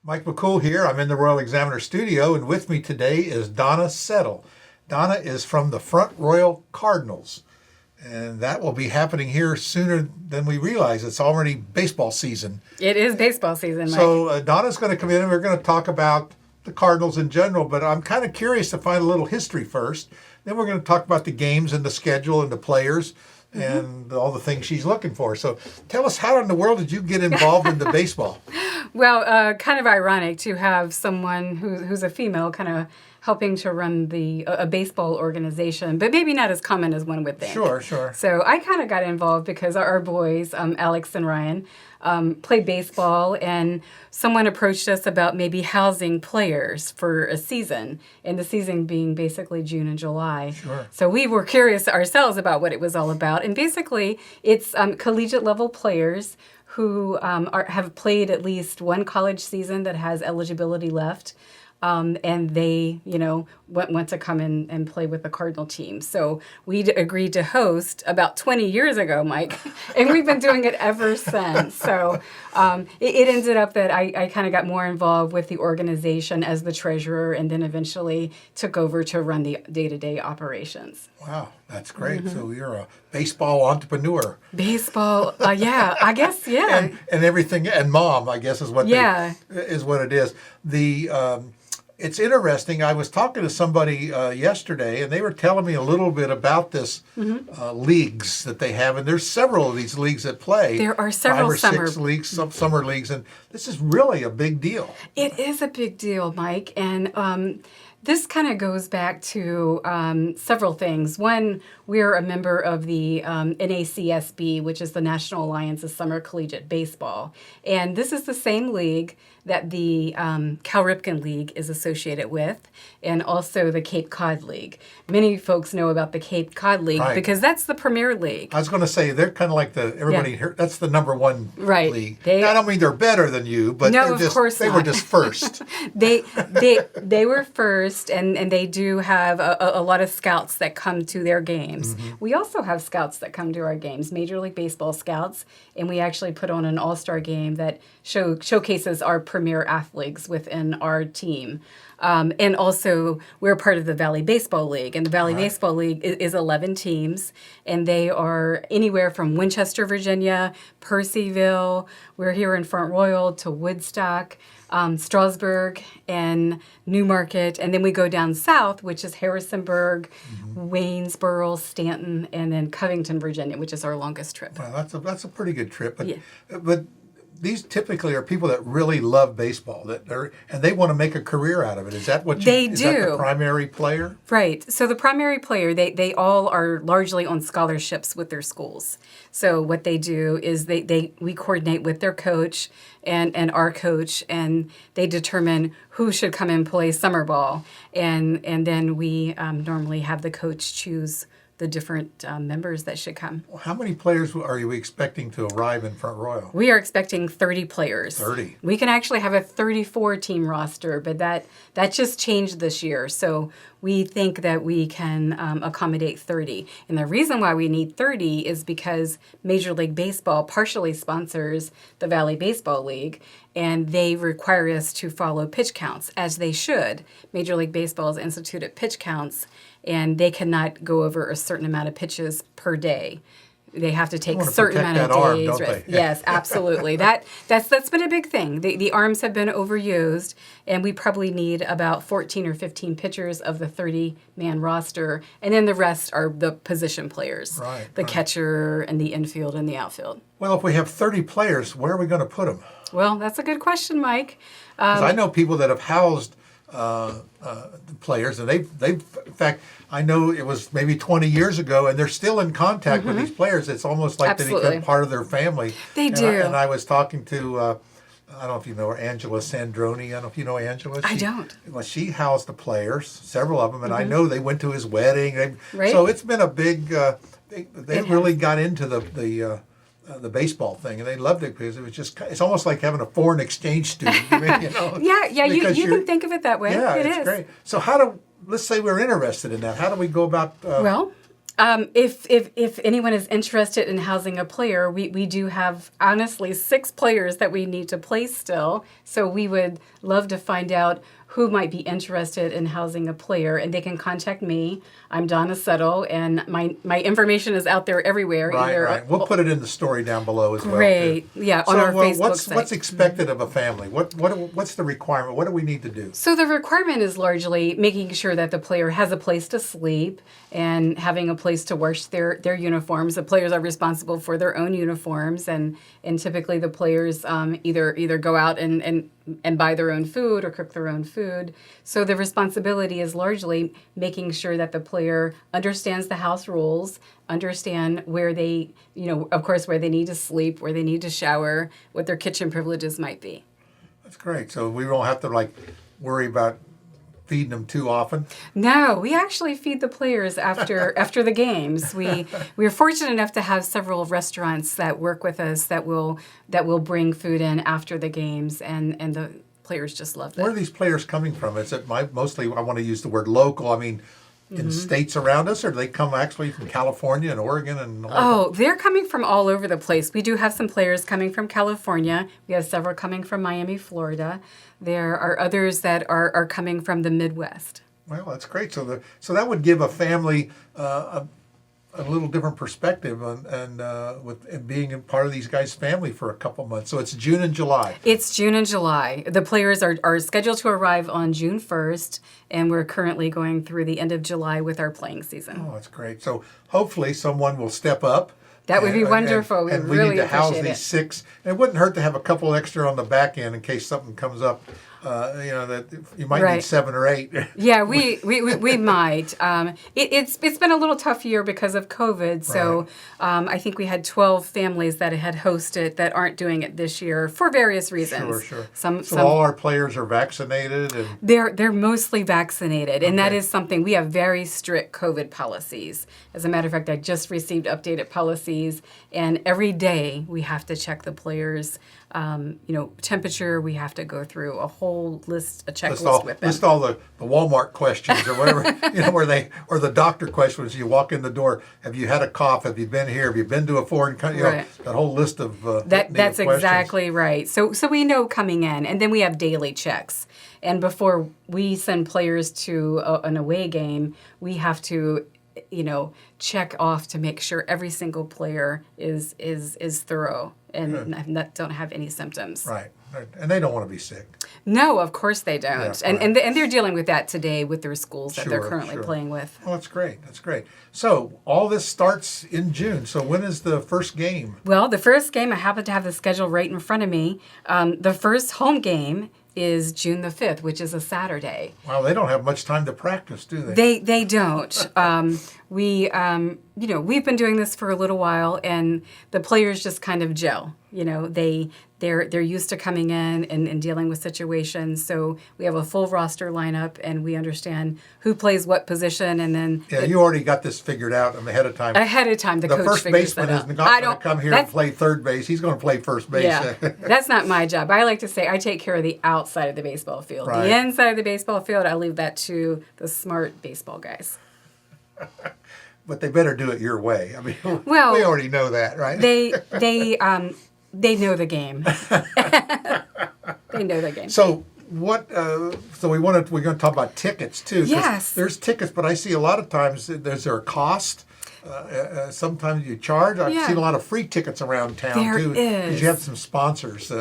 Mike McCool here. I'm in the Royal Examiner studio, and with me today is Donna Settle. Donna is from the Front Royal Cardinals, and that will be happening here sooner than we realize. It's already baseball season. It is baseball season, Mike. So Donna's going to come in, and we're going to talk about the Cardinals in general, but I'm kind of curious to find a little history first. Then we're going to talk about the games and the schedule and the players and all the things she's looking for. So tell us, how in the world did you get involved in the baseball? Well, kind of ironic to have someone who's a female kind of helping to run a baseball organization, but maybe not as common as one would think. Sure. So I kind of got involved because our boys, Alex and Ryan, played baseball, and someone approached us about maybe housing players for a season, and the season being basically June and July. Sure. So we were curious ourselves about what it was all about, and basically it's collegiate level players who have played at least one college season that has eligibility left. And they, want to come in and play with the Cardinal team. So we agreed to host about 20 years ago, Mike, and we've been doing it ever since. So it ended up that I kind of got more involved with the organization as the treasurer, and then eventually took over to run the day-to-day operations. Wow, that's great. Mm-hmm. So you're a baseball entrepreneur. Baseball, yeah, I guess, yeah. And everything, and mom, I guess, is what is what it is. It's interesting. I was talking to somebody yesterday, and they were telling me a little bit about this leagues that they have, and there's several of these leagues that play. There are several 5 or 6 leagues, some summer leagues, and this is really a big deal. It is a big deal, Mike, and this kind of goes back to several things. One, we're a member of the NACSB, which is the National Alliance of Summer Collegiate Baseball. And this is the same league that the Cal Ripken League is associated with, and also the Cape Cod League. Many folks know about the Cape Cod League because that's the premier league. I was going to say, they're kind of like that's the number one league. I don't mean they're better than you, but no, of course they were just first. They were first, and they do have a lot of scouts that come to their games. Mm-hmm. We also have scouts that come to our games, Major League Baseball scouts, and we actually put on an all-star game that showcases our premier athletes within our team. And also, we're part of the Valley Baseball League, and the Valley Baseball League is 11 teams, and they are anywhere from Winchester, Virginia, Percyville, we're here in Front Royal, to Woodstock, Strasburg, and Newmarket, and then we go down south, which is Harrisonburg, Waynesboro, Stanton, and then Covington, Virginia, which is our longest trip. Well, that's a pretty good trip, but these typically are people that really love baseball, and they want to make a career out of it. Is that what they do? Is that the primary player? Right. So the primary player, they all are largely on scholarships with their schools. So what they do is we coordinate with their coach and our coach, and they determine who should come and play summer ball, and then we normally have the coach choose the different members that should come. Well, how many players are you expecting to arrive in Front Royal? We are expecting 30 players. 30. We can actually have a 34-team roster, but that just changed this year. So we think that we can accommodate 30. And the reason why we need 30 is because Major League Baseball partially sponsors the Valley Baseball League, and they require us to follow pitch counts, as they should. Major League Baseball has instituted pitch counts, and they cannot go over a certain amount of pitches per day. They have to take a certain amount of days. Arm, don't they? Yes, absolutely. That's been a big thing. The arms have been overused, and we probably need about 14 or 15 pitchers of the 30-man roster, and then the rest are the position players, the catcher and the infield and the outfield. Well, if we have 30 players, where are we going to put them? Well, that's a good question, Mike. Because I know people that have housed players, and they've in fact, I know it was maybe 20 years ago, and they're still in contact with these players. It's almost like they become part of their family. They do. And I was talking to, I don't know if you know her, Angela Sandroni. I don't know if you know Angela. I don't. Well, she housed the players, several of them, and I know they went to his wedding. So it's been a big, they really got into the baseball thing, and they loved it because it's almost like having a foreign exchange student. You can think of it that way. Yeah, it's great. So let's say we're interested in that. How do we go about? If anyone is interested in housing a player, we do have, honestly, 6 players that we need to place still. So we would love to find out who might be interested in housing a player, and they can contact me. I'm Donna Settle, and my information is out there everywhere. Right. We'll put it in the story down below as well. Great. Yeah, on our Facebook site. What's expected of a family? What's the requirement? What do we need to do? So the requirement is largely making sure that the player has a place to sleep and having a place to wash their uniforms. The players are responsible for their own uniforms, and typically the players either go out and buy their own food or cook their own food. So the responsibility is largely making sure that the player understands the house rules, understand where they, of course, where they need to sleep, where they need to shower, what their kitchen privileges might be. That's great. So we don't have to worry about feeding them too often. No, we actually feed the players after the games. We're fortunate enough to have several restaurants that work with us that will bring food in after the games, and the players just love that. Where are these players coming from? Is it mostly, I want to use the word local, I mean, in states around us, or do they come actually from California and Oregon and all Oh, they're coming from all over the place. We do have some players coming from California. We have several coming from Miami, Florida. There are others that are coming from the Midwest. Well, that's great. So that would give a family a little different perspective and with being a part of these guys' family for a couple months. So it's June and July. It's June and July. The players are scheduled to arrive on June 1st, and we're currently going through the end of July with our playing season. Oh, that's great. So hopefully someone will step up. That would be wonderful. And we we really need to house appreciate these 6. And it wouldn't hurt to have a couple extra on the back end in case something comes up. That you might need 7 or 8. Yeah, we might. It's been a little tough year because of COVID. So I think we had 12 families that had hosted that aren't doing it this year for various reasons. Sure. Some all our players are vaccinated, and they're mostly vaccinated, and that is something we have very strict COVID policies. As a matter of fact, I just received updated policies, and every day we have to check the players' temperature. We have to go through a whole checklist with them. List all the Walmart questions or whatever, or the doctor questions. You walk in the door, have you had a cough? Have you been here? Have you been to a foreign country? That whole list of that's exactly right. So we know coming in, and then we have daily checks. And before we send players to an away game, we have to check off to make sure every single player is thorough and don't have any symptoms. Right. And they don't want to be sick. No, of course they don't. Yeah, and they're dealing with that today with their schools that they're currently playing with. Oh, that's great. So all this starts in June. So when is the first game? Well, the first game, I happen to have the schedule right in front of me. The first home game is June the 5th, which is a Saturday. Wow, they don't have much time to practice, do they? They don't. We've been doing this for a little while, and the players just kind of gel. They're used to coming in and dealing with situations. So we have a full roster lineup, and we understand who plays what position, and then you already got this figured out ahead of time. The coach first figures baseman that out. is not going to come here and play third base. He's going to play first base. Yeah, that's not my job. I like to say I take care of the outside of the baseball field. Right. The inside of the baseball field, I leave that to the smart baseball guys. But they better do it your way. I mean, well, we already know that, right? They know the game. They know the game. So what? So we're going to talk about tickets too. Yes. There's tickets, but I see a lot of times there's a cost. Sometimes you charge. I've seen a lot of free tickets around town too. There is. Because you have some sponsors.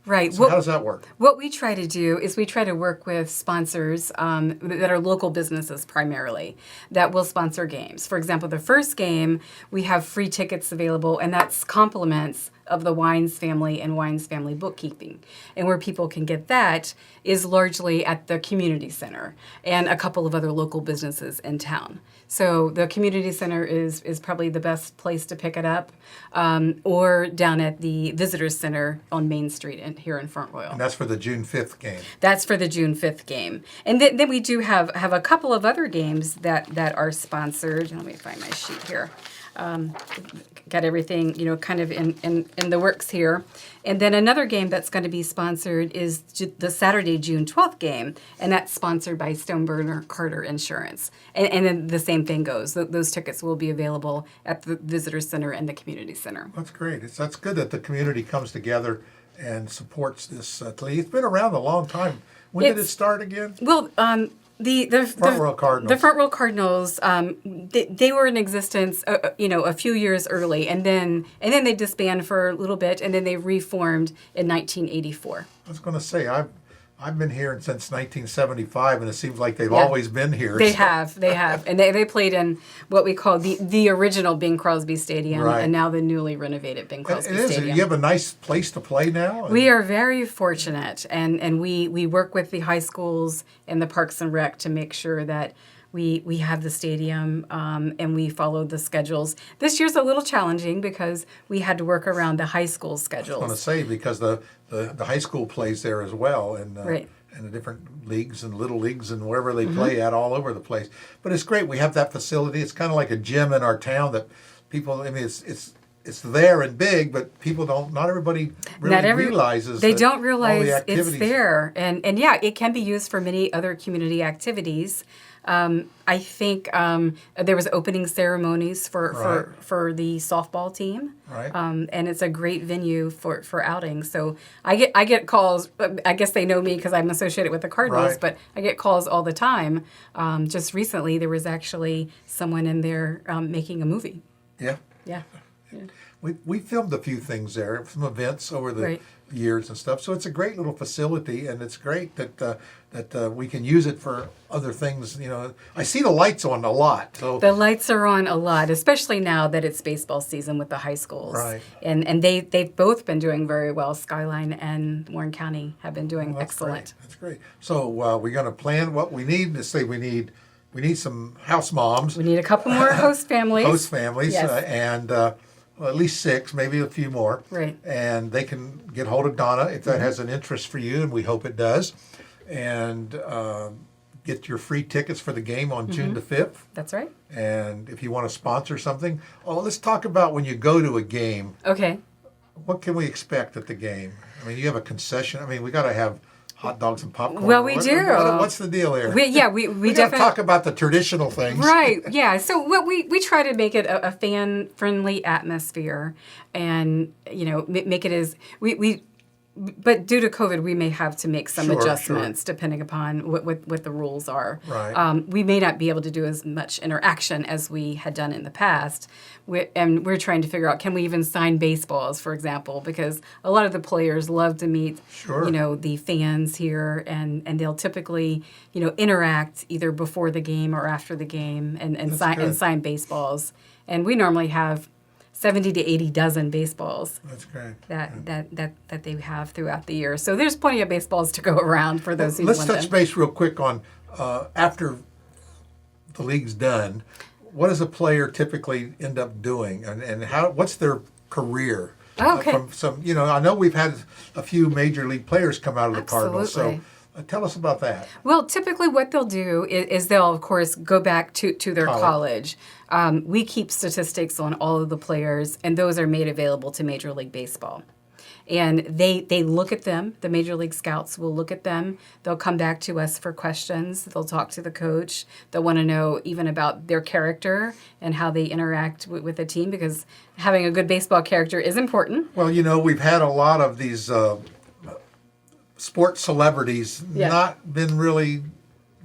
Right. So how does that work? What we try to do is we try to work with sponsors that are local businesses primarily that will sponsor games. For example, the first game, we have free tickets available, and that's compliments of the Wines family and Wines family bookkeeping. And where people can get that is largely at the community center and a couple of other local businesses in town. So the community center is probably the best place to pick it up, or down at the Visitors Center on Main Street here in Front Royal. And that's for the June 5th game. That's for the June 5th game. And then we do have a couple of other games that are sponsored. Let me find my sheet here. got everything, kind of in the works here. And then another game that's going to be sponsored is the Saturday, June 12th game, and that's sponsored by Stoneburner Carter Insurance. And then the same thing goes. Those tickets will be available at the Visitor Center and the Community Center. That's great. That's good that the community comes together and supports this league. It's been around a long time. When did it start again? Well, the Front Royal Cardinals. The Front Royal Cardinals, they were in existence, a few years early, and then they disbanded for a little bit, and then they reformed in 1984. I was going to say I've been here since 1975, and it seems like they've always been here. They have, and they played in what we call the original Bing Crosby Stadium, Right. and now the newly renovated Bing Crosby Stadium. You have a nice place to play now. We are very fortunate, and we work with the high schools and the Parks and Rec to make sure that we have the stadium, and we follow the schedules. This year's a little challenging because we had to work around the high school schedules. I was going to say, because the high school plays there as well, and Right. and the different leagues and little leagues and wherever they play at all over the place. But it's great. We have that facility. It's kind of like a gym in our town that people. I mean, it's there and big, but people don't. Not everybody really realizes. They that don't all realize the it's activities- there, and yeah, it can be used for many other community activities. I think there was opening ceremonies for the softball team, Right. and it's a great venue for outings. So I get calls. I guess they know me because I'm associated with the Cardinals, Right. but I get calls all the time. Just recently, there was actually someone in there making a movie. Yeah. Yeah. We filmed a few things there, some events over the Right. years and stuff. So it's a great little facility, and it's great that we can use it for other things. I see the lights on a lot. So The lights are on a lot, especially now that it's baseball season with the high schools. Right. And they've both been doing very well. Skyline and Warren County have been doing that's excellent. great. That's great. So we're going to plan what we need. Let's say we need some house moms, We need a couple more host families. host families, Yes. and well, at least 6, maybe a few more. Right. And they can get hold of Donna if that has an interest for you, and we hope it does. And get your free tickets for the game on June the 5th. That's right. And if you want to sponsor something, let's talk about when you go to a game, Okay. what can we expect at the game? I mean, you have a concession. I mean, we got to have hot dogs and popcorn. Well, we do. What's the deal here? We We got to definitely talk about the traditional things. Right. Yeah. So what we try to make it a fan friendly atmosphere, and make it as we. But due to COVID, we may have to make some Sure, adjustments depending upon what the rules are. Right. We may not be able to do as much interaction as we had done in the past. And we're trying to figure out, can we even sign baseballs, for example, because a lot of the players love to meet, Sure. the fans here, and they'll typically, interact either before the game or after the game and good. sign baseballs. And we normally have 70 to 80 dozen baseballs That's great. that they have throughout the year. So there's plenty of baseballs to go around for those who Let's want touch them. base real quick on after the league's done, what does a player typically end up doing, and what's their career? Okay. From some, I know we've had a few major league players come out of the Cardinals. So Absolutely. tell us about that. Well, typically what they'll do is they'll, of course, go back to their college. We keep statistics on all of the players, and those are made available to Major League Baseball. And they look at them. The Major League Scouts will look at them. They'll come back to us for questions. They'll talk to the coach. They'll want to know even about their character and how they interact with the team, because having a good baseball character is important. Well, we've had a lot of these sports celebrities not been really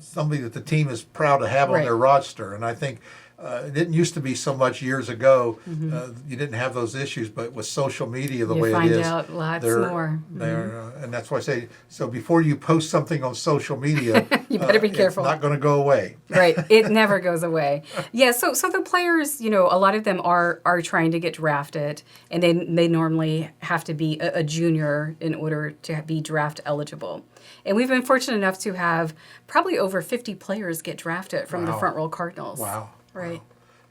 somebody that the team is proud to have on Right. their roster. And I think it didn't used to be so much years ago. You didn't have those issues, but with social media the You way find it is, out lots they're- more. and that's why I say, so before you post something on social media, You better be careful. It's not going to go away. Right. It never goes away. Yeah. So the players, a lot of them are trying to get drafted, and they normally have to be a junior in order to be draft eligible. And we've been fortunate enough to have probably over 50 players get drafted from the Wow. Front Royal Cardinals. Wow. Right. Wow.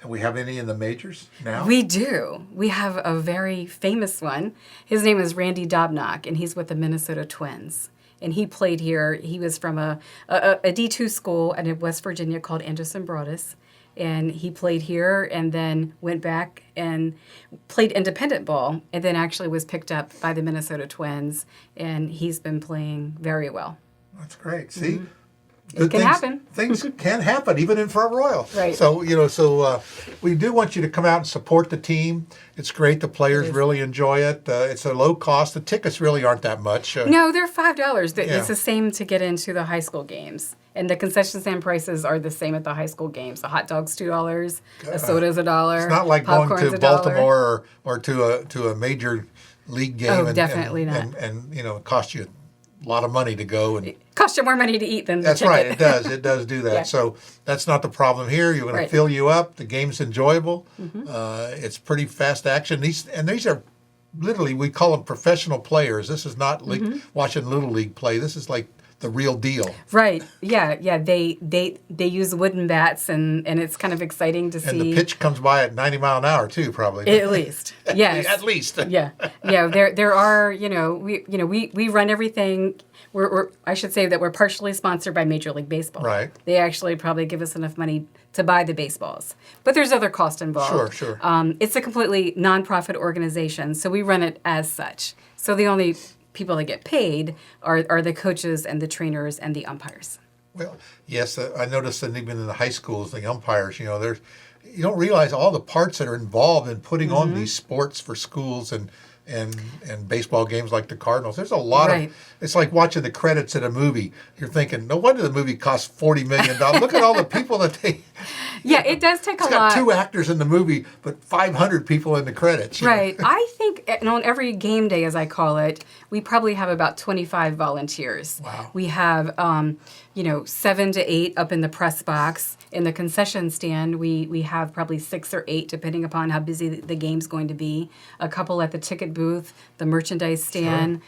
And we have any in the majors now? We do. We have a very famous one. His name is Randy Dobnak, and he's with the Minnesota Twins. And he played here. He was from a D2 school in West Virginia called Anderson Broadus. and he played here and then went back and played independent ball, and then actually was picked up by the Minnesota Twins, and he's been playing very well. That's great. See? It can happen. Things can happen, even in Front Royal. Right. So, we do want you to come out and support the team. It's great. The players really enjoy it. It's a low cost. The tickets really aren't that much. No, they're $5. Yeah. It's the same to get into the high school games. And the concession stand prices are the same at the high school games. A hot dog's $2, a soda's $1. It's not like going popcorn's to $1. Baltimore or to a major league game. Oh, definitely not. And it costs you a lot of money to go. And Costs you more money to eat than the that's ticket. right. It does. It does do that. Yeah. So that's not the problem here. You're going to Right. fill you up. The game's enjoyable. It's pretty fast action. These are literally, we call them professional players. This is not like watching Little League play. This is like the real deal. Right. Yeah. They use wooden bats, and it's kind of exciting to see. And the pitch comes by at 90 mile an hour too, probably. At least. Yes. At least. Yeah. There are, we run everything. I should say that we're partially sponsored by Major League Baseball. Right. They actually probably give us enough money to buy the baseballs, but there's other cost involved. Sure. It's a completely nonprofit organization, so we run it as such. So the only people that get paid are the coaches and the trainers and the umpires. Well, yes, I noticed that even in the high schools, the umpires, there's you don't realize all the parts that are involved in putting on these sports for schools and baseball games like the Cardinals. There's a lot Right. of. It's like watching the credits at a movie. You're thinking, no wonder the movie cost $40 million. Look at all the people that they. Yeah, it does take It's a got lot. 2 actors in the movie, but 500 people in the credits. Right. I think on every game day, as I call it, we probably have about 25 volunteers. Wow. We have, 7 to 8 up in the press box. In the concession stand, we have probably 6 or 8, depending upon how busy the game's going to be. A couple at the ticket booth, the merchandise stand,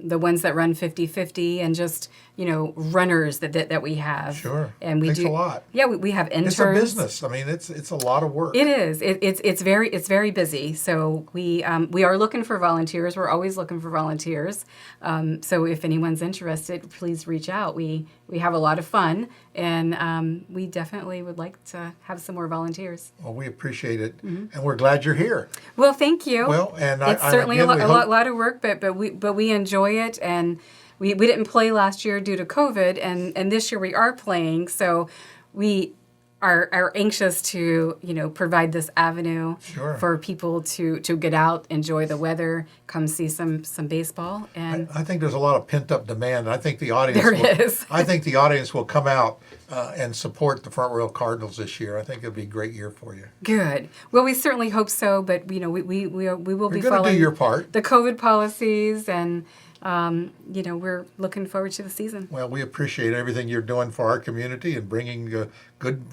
the ones that run 50-50, and just, runners that we have. Sure. And we Takes do a lot. Yeah, we have interns. It's a business. I mean, it's a lot of work. It is. It's very busy. So we are looking for volunteers. We're always looking for volunteers. So if anyone's interested, please reach out. We have a lot of fun, and we definitely would like to have some more volunteers. Well, we appreciate it, and we're glad you're here. Well, thank you. Well, and it's certainly a lot of work, but we enjoy it, and we didn't play last year due to COVID, and this year we are playing. So we are anxious to provide this avenue for people to get out, enjoy the weather, come see some baseball, and I think there's a lot of pent up demand. I think the audience is. I think the audience will come out and support the Front Royal Cardinals this year. I think it'll be a great year for you. Good. Well, we certainly hope so, but we will be You're gonna following do your part. the COVID policies, and we're looking forward to the season. Well, we appreciate everything you're doing for our community and bringing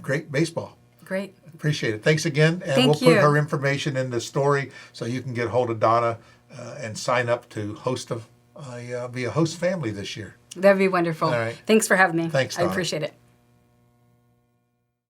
great baseball. Great. Appreciate it. Thanks again, and Thank we'll put you. her information in the story so you can get hold of Donna and sign up to be a host family this year. That would be wonderful. All right. Thanks for having me. Thanks, I Donna. appreciate it.